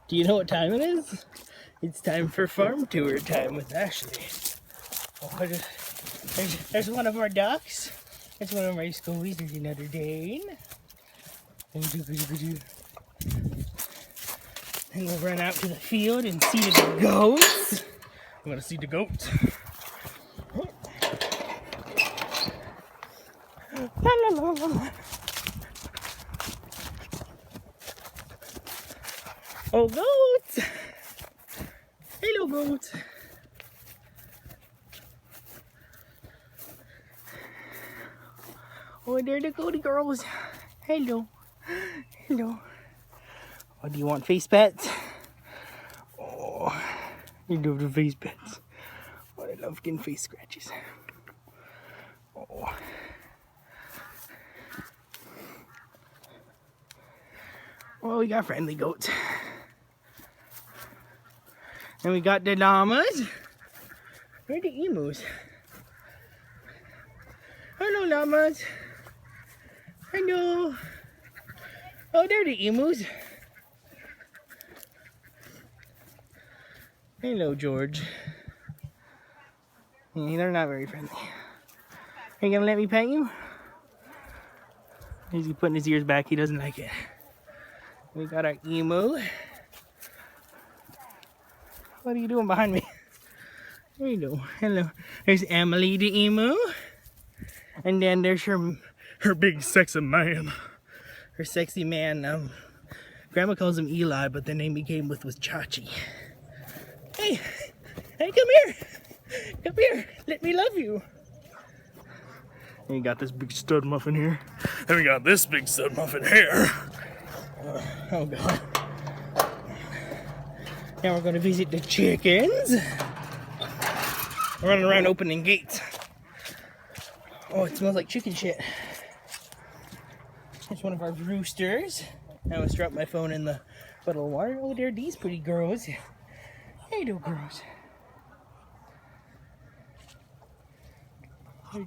Do you know what time it is? It's time for farm tour time with Ashley. Oh, there's one of our ducks. There's one of our scobies. There's another Dane. And we'll run out to the field and see the goats. I'm gonna see the goats. La, la, la, la. Oh, goats! Hello, goats. Oh, there the goaty girls. Hello. Hello. Oh, do you want face pets? Oh, you love the face pets. Oh, I love getting face scratches. Oh. Well, we got friendly goats. And we got the llamas. Where are the emus? Hello, llamas. Hello. Oh, there are the emus. Hello, George. Yeah, they're not very friendly. Are you gonna let me pet you? Is he putting his ears back? He doesn't like it. We got our emu. What are you doing behind me? There you go. Hello. There's Emily the emu. And then there's her big sexy man. Her sexy man. Grandma calls him Eli, but the name he came with was Chachi. Hey, hey, come here. Come here. Let me love you. And you got this big stud muffin here. And we got this big stud muffin here. Oh God. Now we're going to visit the chickens. We're running around opening gates. Oh, it smells like chicken shit. There's one of our roosters. I almost dropped my phone in the puddle of water. Oh, there are these pretty girls. Hey, little girls. Oh,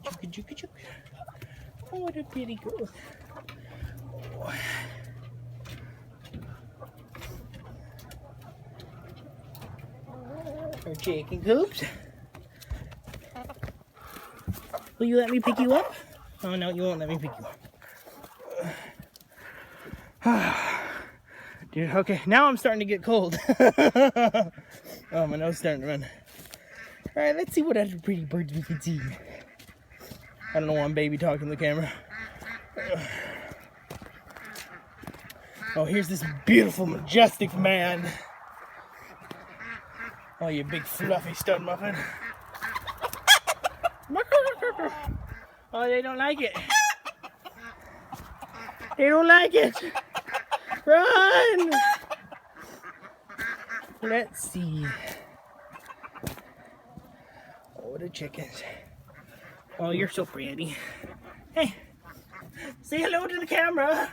what a pretty girl. Oh. Our chicken coops. Will you let me pick you up? Oh no, you won't let me pick you up. Dude, okay, now I'm starting to get cold. Oh, my nose is starting to run. Alright, let's see what other pretty birds we can see. I don't know why I'm baby talking to the camera. Oh, here's this beautiful, majestic man. Oh, you big fluffy stud muffin. Oh, they don't like it. They don't like it. Run! Let's see. Oh, the chickens. Oh, you're so pretty. Hey, say hello to the camera.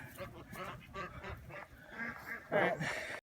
All right.